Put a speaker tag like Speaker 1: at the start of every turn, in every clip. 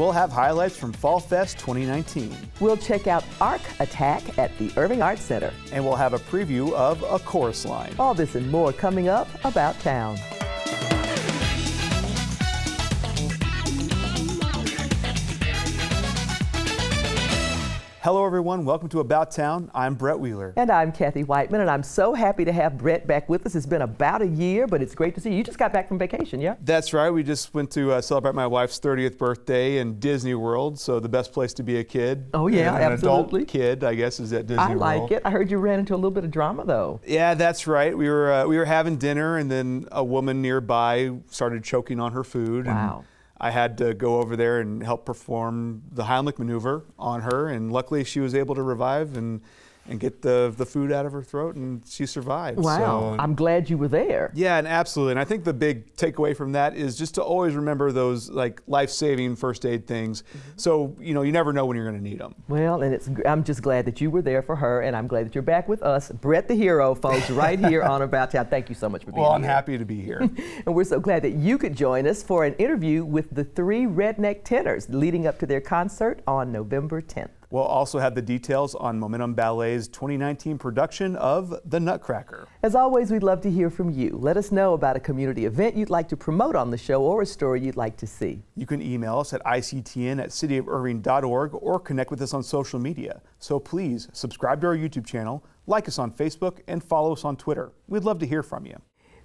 Speaker 1: We'll have highlights from Fall Fest 2019.
Speaker 2: We'll check out Arc Attack at the Irving Arts Center.
Speaker 1: And we'll have a preview of A Chorus Line.
Speaker 2: All this and more coming up About Town.
Speaker 1: Hello everyone, welcome to About Town. I'm Brett Wheeler.
Speaker 2: And I'm Kathy Whiteman, and I'm so happy to have Brett back with us. It's been about a year, but it's great to see you. You just got back from vacation, yeah?
Speaker 1: That's right, we just went to celebrate my wife's 30th birthday in Disney World, so the best place to be a kid.
Speaker 2: Oh yeah,
Speaker 1: an
Speaker 2: absolutely.
Speaker 1: Adult kid, I guess, is at Disney World.
Speaker 2: I like it. I heard you ran into a little bit of drama though.
Speaker 1: Yeah, that's right. We were having dinner, and then a woman nearby started choking on her food.
Speaker 2: Wow.
Speaker 1: I had to go over there and help perform the Heimlich maneuver on her, and luckily she was able to revive and get the food out of her throat, and she survived.
Speaker 2: Wow,
Speaker 1: so,
Speaker 2: I'm glad you were there.
Speaker 1: Yeah, and absolutely. And I think the big takeaway from that is just to always remember those like life-saving first aid things. So, you know, you never know when you're going to need them. Well,
Speaker 2: and I'm just glad that you were there for her, and I'm glad that you're back with us. Brett the Hero, folks, right here on About Town. Thank you so much for being here.
Speaker 1: Well, I'm happy to be here.
Speaker 2: And we're so glad that you could join us for an interview with the 3 Redneck Tenors leading up to their concert on November 10th.
Speaker 1: We'll also have the details on Momentum Ballet's 2019 production of The Nutcracker.
Speaker 2: As always, we'd love to hear from you. Let us know about a community event you'd like to promote on the show or a story you'd like to see.
Speaker 1: You can email us at ictn@cityofirving.org or connect with us on social media. So please subscribe to our YouTube channel, like us on Facebook, and follow us on Twitter. We'd love to hear from you.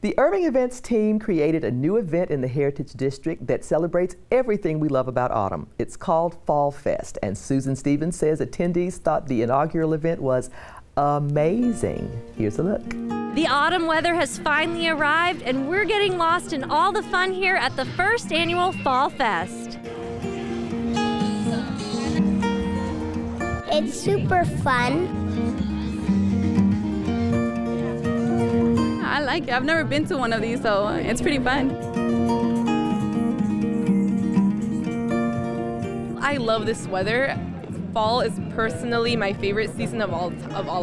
Speaker 2: The Irving Events team created a new event in the Heritage District that celebrates everything we love about autumn. It's called Fall Fest, and Susan Stevens says attendees thought the inaugural event was amazing. Here's a look.
Speaker 3: The autumn weather has finally arrived, and we're getting lost in all the fun here at the first annual Fall Fest.
Speaker 4: It's super fun.
Speaker 5: I like it. I've never been to one of these, so it's pretty fun. I love this weather. Fall is personally my favorite season of all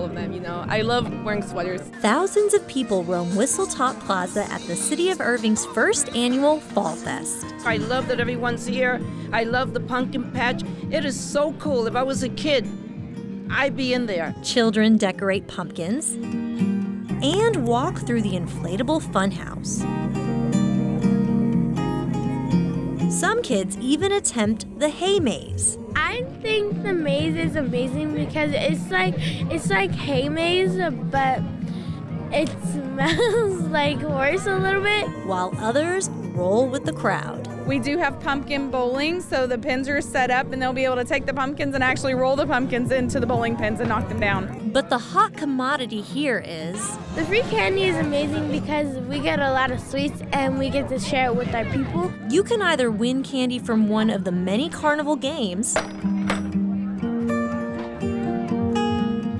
Speaker 5: of them, you know. I love wearing sweaters.
Speaker 3: Thousands of people roam Whistletop Plaza at the City of Irving's first annual Fall Fest.
Speaker 6: I love that everyone's here. I love the pumpkin patch. It is so cool. If I was a kid, I'd be in there.
Speaker 3: Children decorate pumpkins and walk through the inflatable funhouse. Some kids even attempt the hay maze.
Speaker 4: I think the maze is amazing because it's like hay maze, but it smells like horse a little bit.
Speaker 3: While others roll with the crowd.
Speaker 5: We do have pumpkin bowling, so the pins are set up and they'll be able to take the pumpkins and actually roll the pumpkins into the bowling pins and knock them down.
Speaker 3: But the hot commodity here is...
Speaker 4: The free candy is amazing because we get a lot of sweets and we get to share it with our people.
Speaker 3: You can either win candy from one of the many carnival games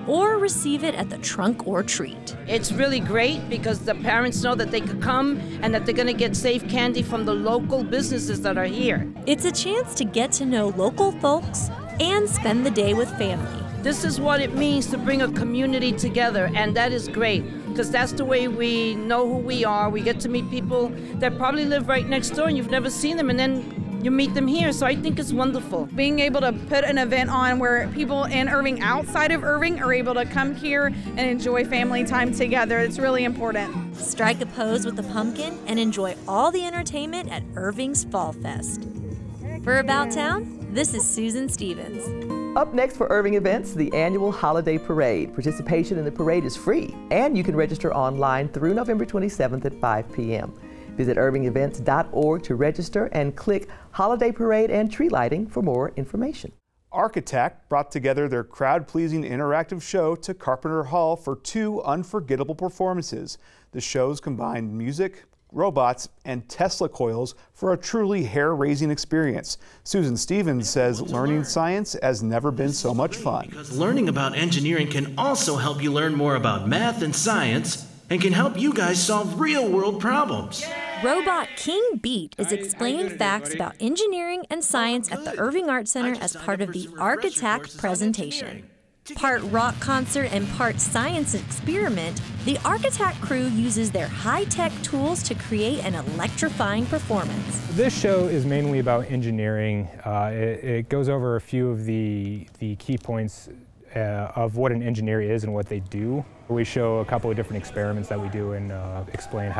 Speaker 3: or receive it at the trunk or treat.
Speaker 6: It's really great because the parents know that they could come and that they're going to get safe candy from the local businesses that are here.
Speaker 3: It's a chance to get to know local folks and spend the day with family.
Speaker 6: This is what it means to bring a community together, and that is great because that's the way we know who we are. We get to meet people that probably live right next door and you've never seen them, and then you meet them here, so I think it's wonderful.
Speaker 5: Being able to put an event on where people in Irving, outside of Irving, are able to come here and enjoy family time together, it's really important.
Speaker 3: Strike a pose with the pumpkin and enjoy all the entertainment at Irving's Fall Fest. For About Town, this is Susan Stevens.
Speaker 2: Up next for Irving Events, the annual Holiday Parade. Participation in the parade is free, and you can register online through November 27th at 5 p.m. Visit irvingevents.org to register and click Holiday Parade and Tree Lighting for more information.
Speaker 1: Arc Attack brought together their crowd-pleasing interactive show to Carpenter Hall for 2 unforgettable performances. The shows combined music, robots, and Tesla coils for a truly hair-raising experience. Susan Stevens says learning science has never been so much fun.
Speaker 7: Because learning about engineering can also help you learn more about math and science and can help you guys solve real-world problems.
Speaker 3: Robot King Beat is explaining facts about engineering and science at the Irving Arts Center as part of the Arc Attack presentation. Part rock concert and part science experiment, the Architect crew uses their high-tech tools to create an electrifying performance.
Speaker 8: This show is mainly about engineering. It goes over a few of the key points of what an engineer is and what they do. We show a couple of different experiments that we do and explain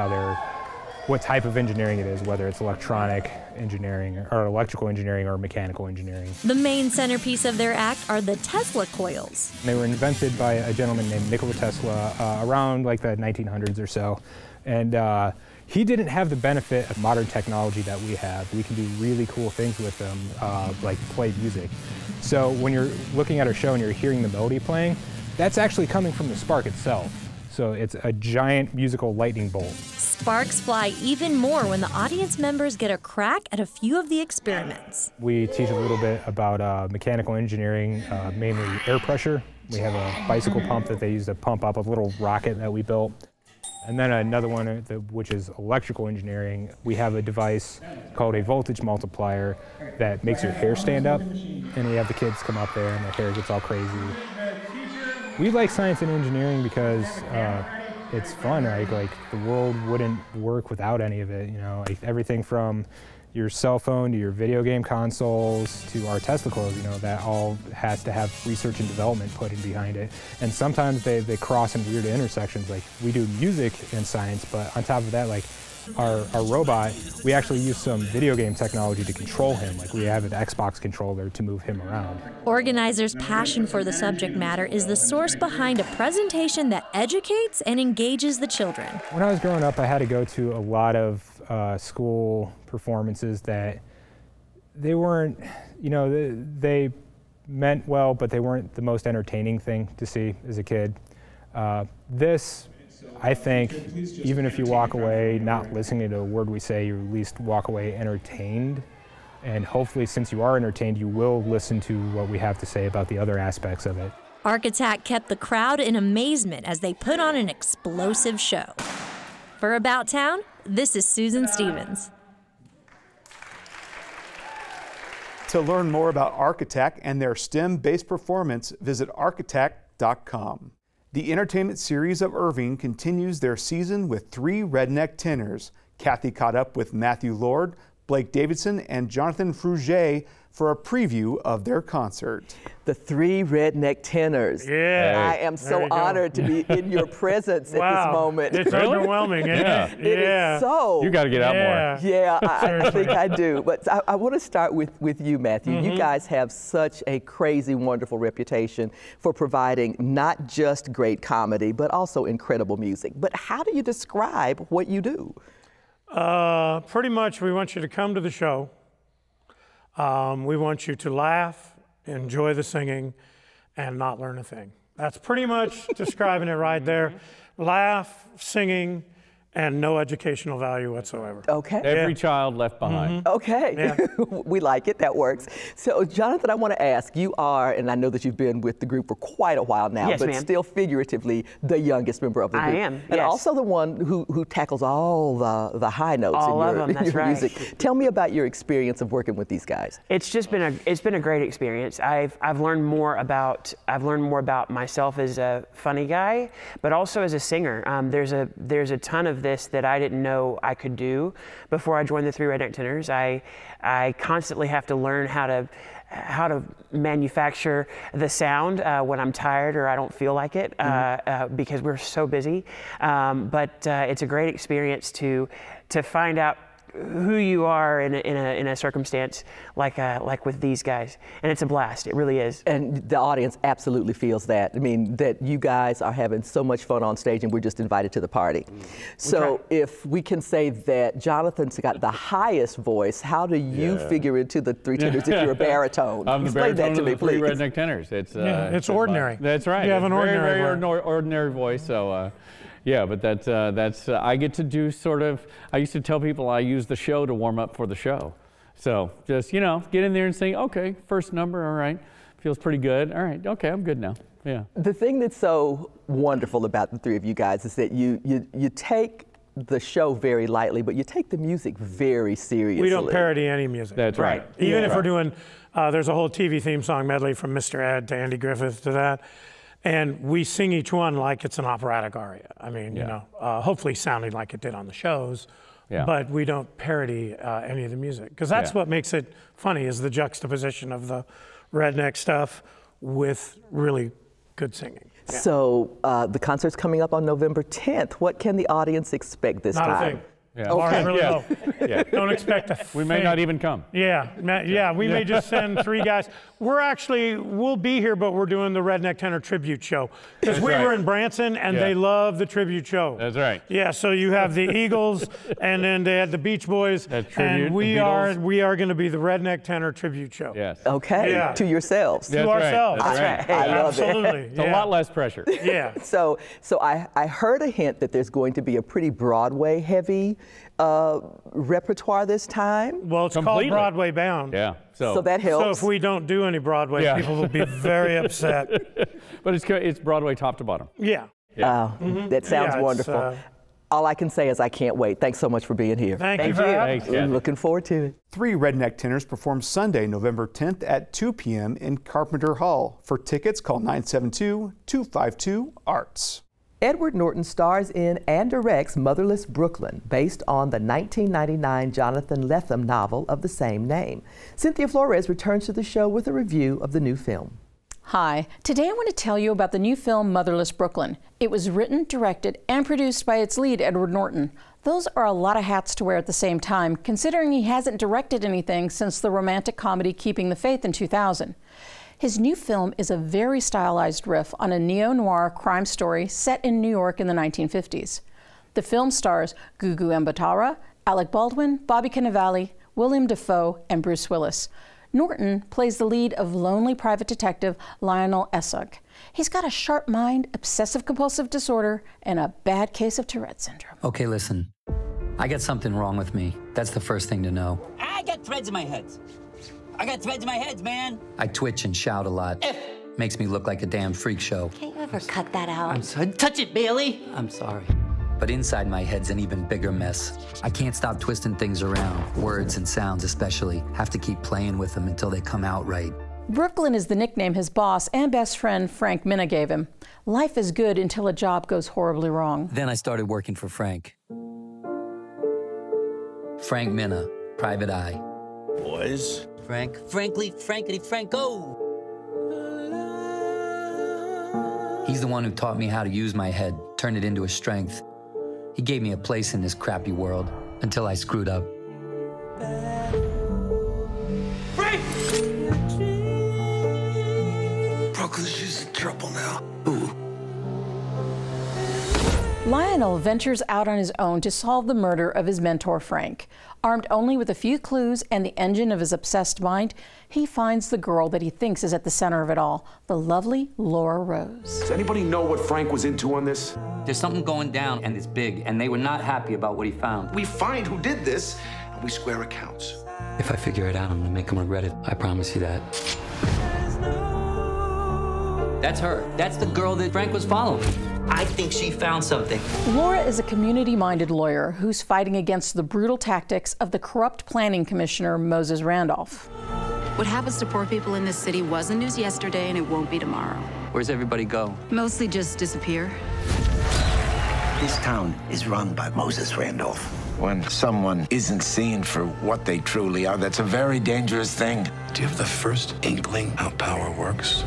Speaker 8: what type of engineering it is, whether it's electronic engineering or electrical engineering or mechanical engineering.
Speaker 3: The main centerpiece of their act are the Tesla coils.
Speaker 8: They were invented by a gentleman named Nikola Tesla around like the 1900s or so. And he didn't have the benefit of modern technology that we have. We can do really cool things with them, like play music. So when you're looking at our show and you're hearing the melody playing, that's actually coming from the spark itself. So it's a giant musical lightning bolt.
Speaker 3: Sparks fly even more when the audience members get a crack at a few of the experiments.
Speaker 8: We teach a little bit about mechanical engineering, mainly air pressure. We have a bicycle pump that they use to pump up a little rocket that we built. And then another one, which is electrical engineering. We have a device called a voltage multiplier that makes your hair stand up. And we have the kids come up there and their hair gets all crazy. We like science and engineering because it's fun, right? Like the world wouldn't work without any of it, you know? Like everything from your cell phone to your video game consoles to our Tesla coils, you know, that all has to have research and development put in behind it. And sometimes they cross in weird intersections. Like we do music and science, but on top of that, like our robot, we actually use some video game technology to control him. Like we have an Xbox controller to move him around.
Speaker 3: Organizers' passion for the subject matter is the source behind a presentation that educates and engages the children.
Speaker 8: When I was growing up, I had to go to a lot of school performances that they weren't, you know, they meant well, but they weren't the most entertaining thing to see as a kid. This, I think, even if you walk away not listening to a word we say, you at least walk away entertained. And hopefully, since you are entertained, you will listen to what we have to say about the other aspects of it.
Speaker 3: Architect kept the crowd in amazement as they put on an explosive show. For About Town, this is Susan Stevens.
Speaker 1: To learn more about Architect and their STEM-based performance, visit architect.com. The entertainment series of Irving continues their season with 3 Redneck tenors. Kathy caught up with Matthew Lord, Blake Davidson, and Jonathan Fruget for a preview of their concert.
Speaker 2: The 3 Redneck Tenors.
Speaker 9: Yeah.
Speaker 2: I am so honored to be in your presence at this moment.
Speaker 9: It's overwhelming, isn't it?
Speaker 2: It is so.
Speaker 10: You got to get out more.
Speaker 2: Yeah, I think I do. But I want to start with you, Matthew. You guys have such a crazy, wonderful reputation for providing not just great comedy, but also incredible music. But how do you describe what you do?
Speaker 9: Pretty much, we want you to come to the show. We want you to laugh, enjoy the singing, and not learn a thing. That's pretty much describing it right there. Laugh, singing, and no educational value whatsoever.
Speaker 2: Okay.
Speaker 10: Every child left behind.
Speaker 2: Okay.
Speaker 9: Yeah.
Speaker 2: We like it. That works. So, Jonathan, I want to ask, you are, and I know that you've been with the group for quite a while now,
Speaker 11: Yes,
Speaker 2: but
Speaker 11: ma'am.
Speaker 2: still figuratively the youngest member of the group.
Speaker 11: I am,
Speaker 2: And
Speaker 11: yes.
Speaker 2: also the one who tackles all the high notes
Speaker 11: All
Speaker 2: in
Speaker 11: of
Speaker 2: your,
Speaker 11: them, that's
Speaker 2: your
Speaker 11: right.
Speaker 2: music. Tell me about your experience of working with these guys.
Speaker 11: It's just been a great experience. I've learned more about myself as a funny guy, but also as a singer. There's a ton of this that I didn't know I could do before I joined the 3 Redneck Tenors. I constantly have to learn how to manufacture the sound when I'm tired or I don't feel like it because we're so busy. But it's a great experience to find out who you are in a circumstance like with these guys, and it's a blast. It really is. And
Speaker 2: The audience absolutely feels that. I mean, that you guys are having so much fun on stage and we're just invited to the party. So if we can say that Jonathan's got the highest voice, how do you figure into the 3 tenors if you're a baritone?
Speaker 10: I'm the
Speaker 2: Explain
Speaker 10: baritone
Speaker 2: that to
Speaker 10: of
Speaker 2: me,
Speaker 10: the 3
Speaker 2: please.
Speaker 10: Redneck Tenors.
Speaker 9: It's ordinary.
Speaker 10: That's right.
Speaker 9: You have an
Speaker 10: It's
Speaker 9: ordinary
Speaker 10: very,
Speaker 9: voice.
Speaker 10: ordinary voice. So, yeah, but that's I get to do sort of. I used to tell people I use the show to warm up for the show. So just get in there and say, okay, first number, all right, feels pretty good. All right, okay, I'm good now. Yeah.
Speaker 2: The thing that's so wonderful about the 3 of you guys is that you take the show very lightly, but you take the music very seriously.
Speaker 9: We don't parody any music.
Speaker 10: That's right.
Speaker 9: Even if we're doing, there's a whole TV theme song medley from Mr. Ed to Andy Griffith to that. And we sing each one like it's an operatic aria. I mean, you know, hopefully sounding like it did on the shows. Yeah. But we don't parody any of the music. Because that's what makes it funny, is the juxtaposition of the redneck stuff with really good singing. Yeah.
Speaker 2: So the concert's coming up on November 10th. What can the audience expect this time?
Speaker 9: Not a thing.
Speaker 10: Yeah.
Speaker 9: Okay. Really Don't expect a thing.
Speaker 10: We may not even come.
Speaker 9: We may just send 3 guys. We'll be here, but we're doing the Redneck Tenor tribute show. Because we were in Branson, and they love the tribute show.
Speaker 10: That's right.
Speaker 9: Yeah, so you have the Eagles, and then they had the Beach Boys, and we are going to be the Redneck Tenor tribute show.
Speaker 10: Yes.
Speaker 2: Okay, to yourselves.
Speaker 9: To ourselves.
Speaker 10: That's right.
Speaker 2: I love
Speaker 9: Absolutely.
Speaker 2: it.
Speaker 10: It's a lot less pressure.
Speaker 9: Yeah.
Speaker 2: So I heard a hint that there's going to be a pretty Broadway-heavy repertoire this time.
Speaker 9: Well, it's called Broadway Bound.
Speaker 10: Yeah.
Speaker 2: So that helps.
Speaker 9: So if we don't do any Broadway, people will be very upset.
Speaker 10: But it's Broadway top to bottom.
Speaker 9: Yeah.
Speaker 2: That sounds wonderful. All I can say is I can't wait. Thanks so much for being here.
Speaker 9: Thank you for having
Speaker 2: me. Looking forward to it.
Speaker 1: 3 Redneck Tenors perform Sunday, November 10th at 2 p.m. in Carpenter Hall. For tickets, call 972-252-ARTS.
Speaker 2: Edward Norton stars in and directs Motherless Brooklyn, based on the 1999 Jonathan Lethem novel of the same name. Cynthia Flores returns to the show with a review of the new film.
Speaker 12: Hi, today I want to tell you about the new film Motherless Brooklyn. It was written, directed, and produced by its lead, Edward Norton. Those are a lot of hats to wear at the same time, considering he hasn't directed anything since the romantic comedy Keeping the Faith in 2000. His new film is a very stylized riff on a neo-noir crime story set in New York in the 1950s. The film stars Gugu Mbatha, Alec Baldwin, Bobby Cannavale, William Dafoe, and Bruce Willis. Norton plays the lead of lonely private detective Lionel Essog. He's got a sharp mind, obsessive-compulsive disorder, and a bad case of Tourette syndrome.
Speaker 13: Okay, listen. I got something wrong with me. That's the first thing to know.
Speaker 14: I got threads in my head. I got threads in my head, man.
Speaker 13: I twitch and shout a lot. Makes me look like a damn freak show.
Speaker 15: Can't you ever cut that out?
Speaker 13: I'm sorry.
Speaker 14: Touch it, Bailey.
Speaker 13: I'm sorry. But inside my head's an even bigger mess. I can't stop twisting things around, words and sounds especially. Have to keep playing with them until they come out right.
Speaker 12: Brooklyn is the nickname his boss and best friend Frank Minna gave him. Life is good until a job goes horribly wrong.
Speaker 13: Then I started working for Frank. Frank Minna, Private Eye.
Speaker 14: Boys. Frankly, Franco.
Speaker 13: He's the one who taught me how to use my head, turn it into a strength. He gave me a place in this crappy world until I screwed up.
Speaker 14: Frank!
Speaker 16: Brooklyn's in trouble now.
Speaker 13: Ooh.
Speaker 12: Lionel ventures out on his own to solve the murder of his mentor, Frank. Armed only with a few clues and the engine of his obsessed mind, he finds the girl that he thinks is at the center of it all, the lovely Laura Rose.
Speaker 16: Does anybody know what Frank was into on this?
Speaker 13: There's something going down, and it's big, and they were not happy about what he found.
Speaker 16: We find who did this, and we square accounts.
Speaker 13: If I figure it out, I'm gonna make him regret it. I promise you that. That's her. That's the girl that Frank was following.
Speaker 14: I think she found something.
Speaker 12: Laura is a community-minded lawyer who's fighting against the brutal tactics of the corrupt planning commissioner, Moses Randolph.
Speaker 17: What happens to poor people in this city wasn't news yesterday, and it won't be tomorrow.
Speaker 13: Where's everybody go?
Speaker 17: Mostly just disappear.
Speaker 18: This town is run by Moses Randolph. When someone isn't seen for what they truly are, that's a very dangerous thing.
Speaker 19: Do you have the first inkling how power works?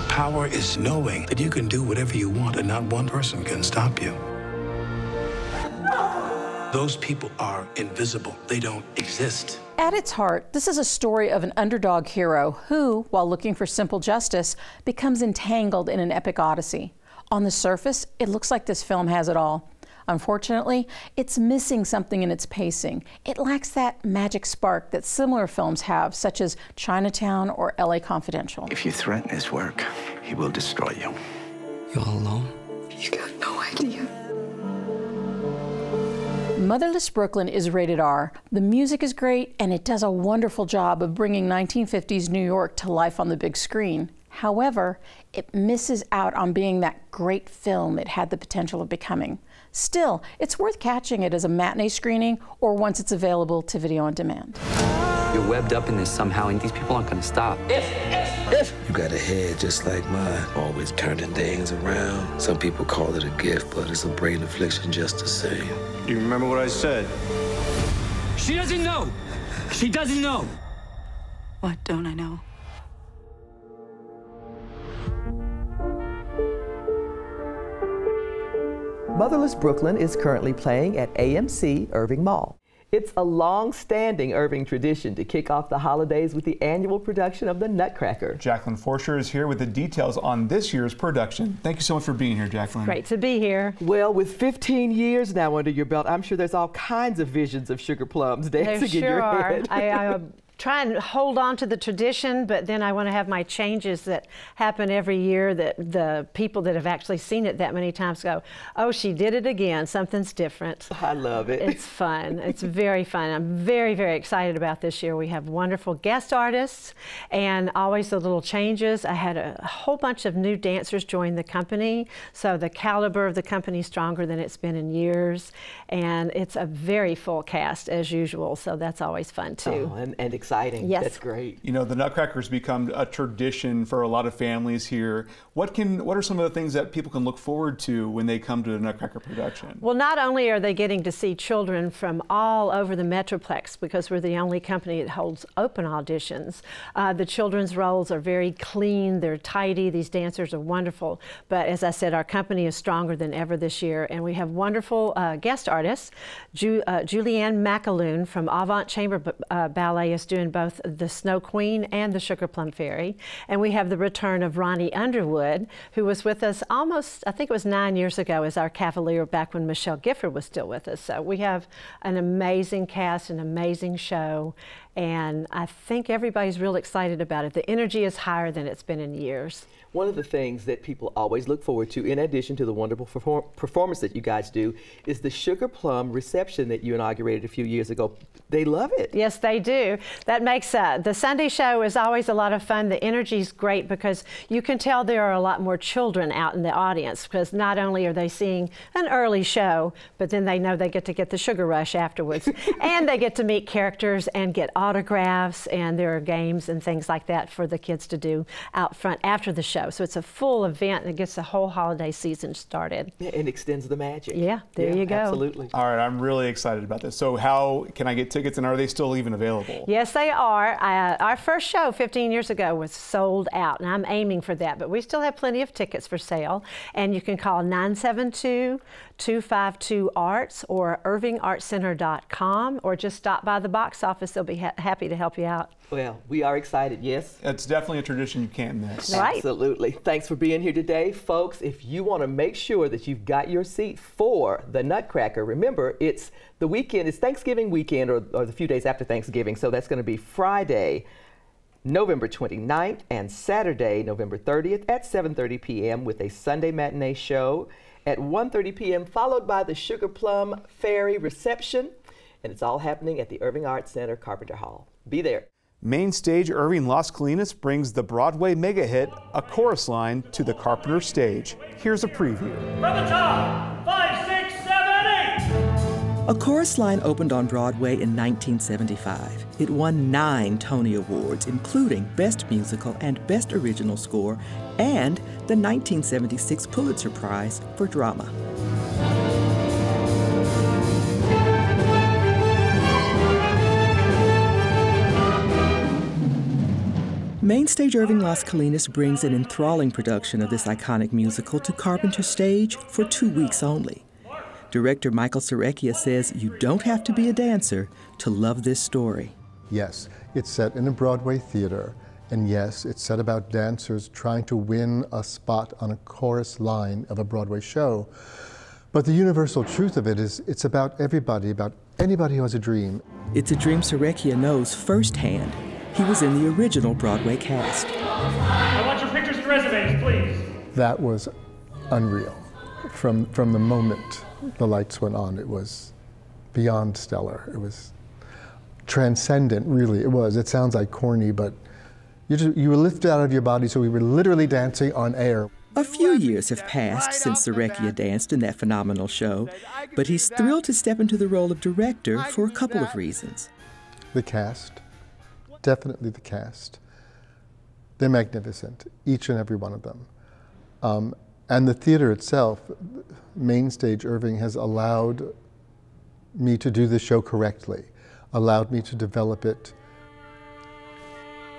Speaker 19: Power is knowing that you can do whatever you want and not one person can stop you. Those people are invisible. They don't exist.
Speaker 12: At its heart, this is a story of an underdog hero who, while looking for simple justice, becomes entangled in an epic odyssey. On the surface, it looks like this film has it all. Unfortunately, it's missing something in its pacing. It lacks that magic spark that similar films have, such as Chinatown or LA Confidential.
Speaker 18: If you threaten his work, he will destroy you.
Speaker 13: You all alone?
Speaker 15: You got no idea.
Speaker 12: Motherless Brooklyn is rated R. The music is great, and it does a wonderful job of bringing 1950s New York to life on the big screen. However, it misses out on being that great film it had the potential of becoming. Still, it's worth catching it as a matinee screening or once it's available to video on demand.
Speaker 13: You're webbed up in this somehow, and these people aren't going to stop.
Speaker 19: If you got a head just like mine, always turning things around. Some people call it a gift, but it's a brain affliction just the same.
Speaker 16: Do you remember what I said?
Speaker 14: She doesn't know. She doesn't know. What don't I know?
Speaker 2: Motherless Brooklyn is currently playing at AMC Irving Mall. It's a long-standing Irving tradition to kick off the holidays with the annual production of the Nutcracker.
Speaker 1: Jacqueline Forsher is here with the details on this year's production. Thank you so much for being here, Jacqueline.
Speaker 20: Great to be here.
Speaker 2: Well, with 15 years now under your belt, I'm sure there's all kinds of visions of sugar plums dancing in your head.
Speaker 20: I try and hold on to the tradition, but then I want to have my changes that happen every year that the people that have actually seen it that many times go, oh, she did it again. Something's different.
Speaker 2: I love it.
Speaker 20: It's fun. It's very fun. I'm very, very excited about this year. We have wonderful guest artists and always the little changes. I had a whole bunch of new dancers join the company, so the caliber of the company is stronger than it's been in years, and it's a very full cast as usual, so that's always fun too.
Speaker 2: Oh, and exciting.
Speaker 20: Yes.
Speaker 2: That's great.
Speaker 1: You know, the Nutcracker's become a tradition for a lot of families here. What are some of the things that people can look forward to when they come to the Nutcracker production?
Speaker 20: Well, not only are they getting to see children from all over the Metroplex, because we're the only company that holds open auditions. The children's roles are very clean, they're tidy, these dancers are wonderful. But as I said, our company is stronger than ever this year, and we have wonderful guest artists. Julianne McAloon from Avant Chamber Ballet is doing both the Snow Queen and the Sugar Plum Fairy. And we have the return of Ronnie Underwood, who was with us almost, I think it was 9 years ago, as our Cavalier back when Michelle Gifford was still with us. So we have an amazing cast, an amazing show, and I think everybody's real excited about it. The energy is higher than it's been in years.
Speaker 2: One of the things that people always look forward to, in addition to the wonderful performance that you guys do, is the Sugar Plum reception that you inaugurated a few years ago. They love it.
Speaker 20: Yes, they do. That makes the Sunday show is always a lot of fun. The energy is great because you can tell there are a lot more children out in the audience, because not only are they seeing an early show, but then they know they get to get the sugar rush afterwards. And they get to meet characters and get autographs, and there are games and things like that for the kids to do out front after the show. So it's a full event that gets the whole holiday season started.
Speaker 2: Yeah, and extends the magic.
Speaker 20: Yeah, there you go.
Speaker 2: Absolutely.
Speaker 1: All right, I'm really excited about this. So how can I get tickets, and are they still even available?
Speaker 20: Yes, they are. Our first show 15 years ago was sold out, and I'm aiming for that, but we still have plenty of tickets for sale, and you can call 972-252-ARTS or irvingartscenter.com, or just stop by the box office. They'll be happy to help you out.
Speaker 2: Well, we are excited, yes?
Speaker 1: It's definitely a tradition you can't miss.
Speaker 20: Right.
Speaker 2: Absolutely. Thanks for being here today. Folks, if you want to make sure that you've got your seat for the Nutcracker, remember, it's the weekend, it's Thanksgiving weekend, or the few days after Thanksgiving, so that's going to be Friday, November 29th, and Saturday, November 30th at 7:30 p.m. with a Sunday matinee show at 1:30 p.m., followed by the Sugar Plum Fairy reception, and it's all happening at the Irving Arts Center, Carpenter Hall. Be there.
Speaker 1: Main Stage Irving Las Colinas brings the Broadway mega hit, A Chorus Line, to the Carpenter stage. Here's a preview.
Speaker 21: From the top, 5, 6, 7, 8.
Speaker 22: A Chorus Line opened on Broadway in 1975. It won 9 Tony Awards, including Best Musical and Best Original Score, and the 1976 Pulitzer Prize for Drama. Main Stage Irving Las Colinas brings an enthralling production of this iconic musical to Carpenter Stage for 2 weeks only. Director Michael Serecchia says you don't have to be a dancer to love this story.
Speaker 23: Yes, it's set in a Broadway theater, and yes, it's set about dancers trying to win a spot on a chorus line of a Broadway show. But the universal truth of it is it's about everybody, about anybody who has a dream.
Speaker 22: It's a dream Serecchia knows firsthand. He was in the original Broadway cast.
Speaker 21: I want your pictures and resumes, please.
Speaker 23: That was unreal. From the moment the lights went on, it was beyond stellar. It was transcendent, really. It was. It sounds like corny, but you were lifted out of your body, so we were literally dancing on air.
Speaker 22: A few years have passed since Serecchia danced in that phenomenal show, but he's thrilled to step into the role of director for a couple of reasons.
Speaker 23: The cast, definitely the cast. They're magnificent, each and every one of them. And the theater itself, Mainstage Irving, has allowed me to do the show correctly, allowed me to develop it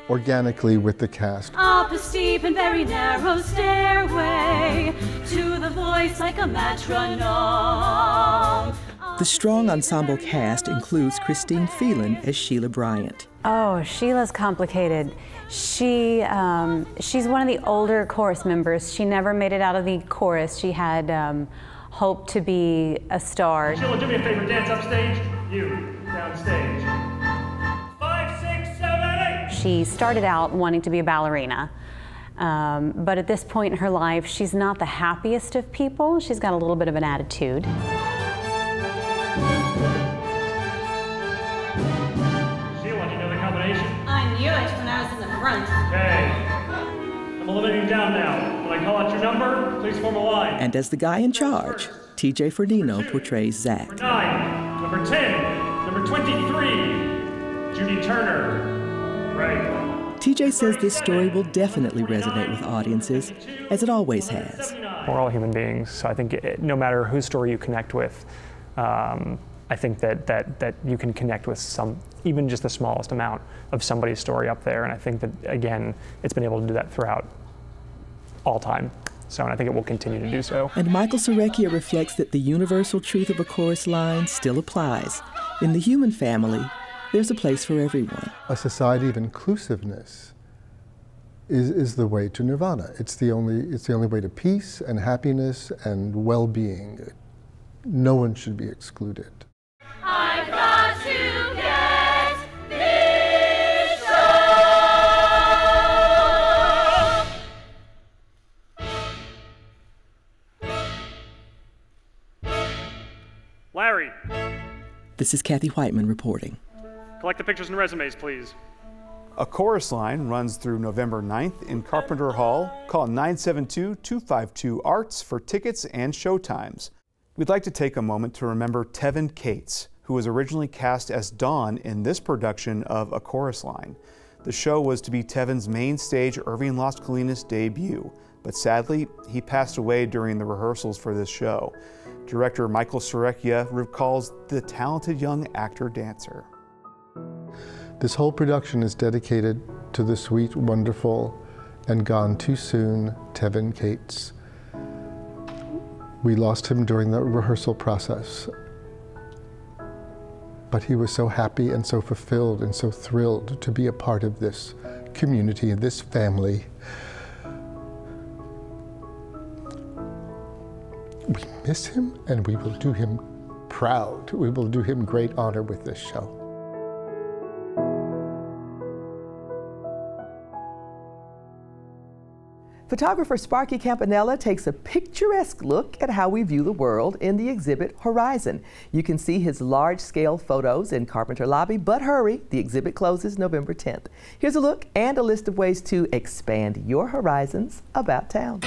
Speaker 23: organically with the cast.
Speaker 4: Up a steep and very narrow stairway to the voice like a metronome.
Speaker 22: The strong ensemble cast includes Christine Phelan as Sheila Bryant.
Speaker 5: Oh, Sheila's complicated. She's one of the older chorus members. She never made it out of the chorus. She had hoped to be a star.
Speaker 21: Sheila, do me a favor, dance upstage. You, downstage. 5, 6, 7, 8.
Speaker 5: She started out wanting to be a ballerina. But at this point in her life, she's not the happiest of people. She's got a little bit of an attitude.
Speaker 21: Sheila, do you know the combination?
Speaker 4: I knew it when I was in the front.
Speaker 21: Okay. I'm eliminating you down now. When I call out your number, please form a line.
Speaker 22: And as the guy in charge, T.J. Ferdino portrays Zach.
Speaker 21: Number 9, number 10, number 23, Judy Turner. Right.
Speaker 22: TJ says this story will definitely resonate with audiences, as it always has.
Speaker 6: We're all human beings, so I think no matter whose story you connect with, I think that you can connect with even just the smallest amount of somebody's story up there, and I think that, again, it's been able to do that throughout all time. So, and I think it will continue to do so.
Speaker 22: And Michael Serecchia reflects that the universal truth of a chorus line still applies. In the human family, there's a place for everyone.
Speaker 23: A society of inclusiveness is the way to nirvana. It's the only way to peace and happiness and well-being. No one should be excluded.
Speaker 4: I've got to get this show.
Speaker 21: Larry,
Speaker 22: This is Kathy Whiteman reporting.
Speaker 21: collect the pictures and resumes, please.
Speaker 1: A chorus line runs through November 9th in Carpenter Hall. Call 972-252-ARTS for tickets and showtimes. We'd like to take a moment to remember Tevin Cates, who was originally cast as Dawn in this production of A Chorus Line. The show was to be Tevin's main stage Irving Las Colinas debut, but sadly, he passed away during the rehearsals for this show. Director Michael Serecchia recalls the talented young actor-dancer.
Speaker 23: This whole production is dedicated to the sweet, wonderful, and gone too soon Tevin Cates. We lost him during the rehearsal process, but he was so happy and so fulfilled and so thrilled to be a part of this community and this family. We miss him, and we will do him proud. We will do him great honor with this show.
Speaker 2: Photographer Sparky Campanella takes a picturesque look at how we view the world in the exhibit Horizon. You can see his large-scale photos in Carpenter Lobby, but hurry, the exhibit closes November 10th. Here's a look and a list of ways to expand your horizons about town.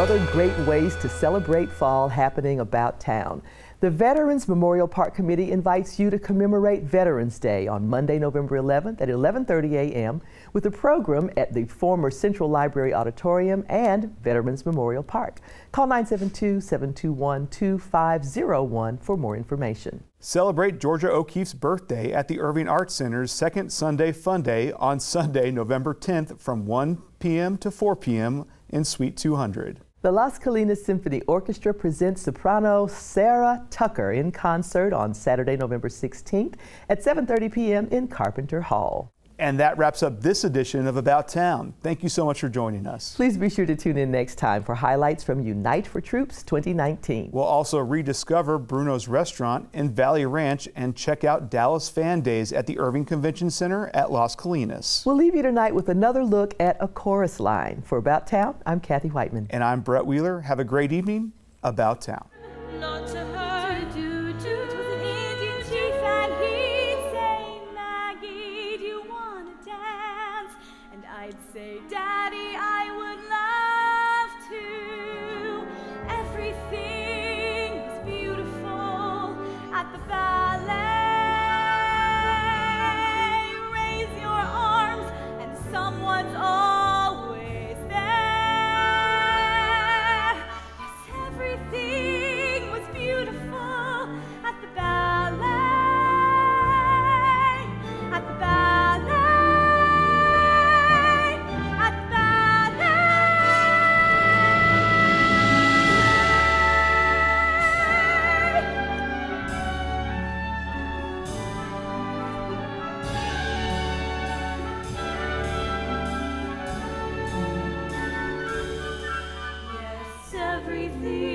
Speaker 2: other great ways to celebrate fall happening about town. The Veterans Memorial Park Committee invites you to commemorate Veterans Day on Monday, November 11th at 11:30 a.m. with a program at the former Central Library Auditorium and Veterans Memorial Park. Call 972-721-2501 for more information.
Speaker 1: Celebrate Georgia O'Keeffe's birthday at the Irving Arts Center's second Sunday Fun Day on Sunday, November 10th from 1 p.m. to 4 p.m. in Suite 200.
Speaker 2: The Las Colinas Symphony Orchestra presents soprano Sarah Tucker in concert on Saturday, November 16th at 7:30 p.m. in Carpenter Hall.
Speaker 1: And that wraps up this edition of About Town. Thank you so much for joining us.
Speaker 2: Please be sure to tune in next time for highlights from Unite for Troops 2019.
Speaker 1: We'll also rediscover Bruno's Restaurant in Valley Ranch and check out Dallas Fan Days at the Irving Convention Center at Las Colinas.
Speaker 2: We'll leave you tonight with another look at a chorus line. For About Town, I'm Kathy Whiteman.
Speaker 1: And I'm Brett Wheeler. Have a great evening. About Town.
Speaker 4: Not to her, do, do, was an Indian chief, and he'd say, Maggie, do you want to dance? And I'd say, Daddy, I would love to. Everything was beautiful at the ballet. Raise your arms, and someone's always there. Yes, everything was beautiful at the ballet, at the ballet, at the ballet. Yes, everything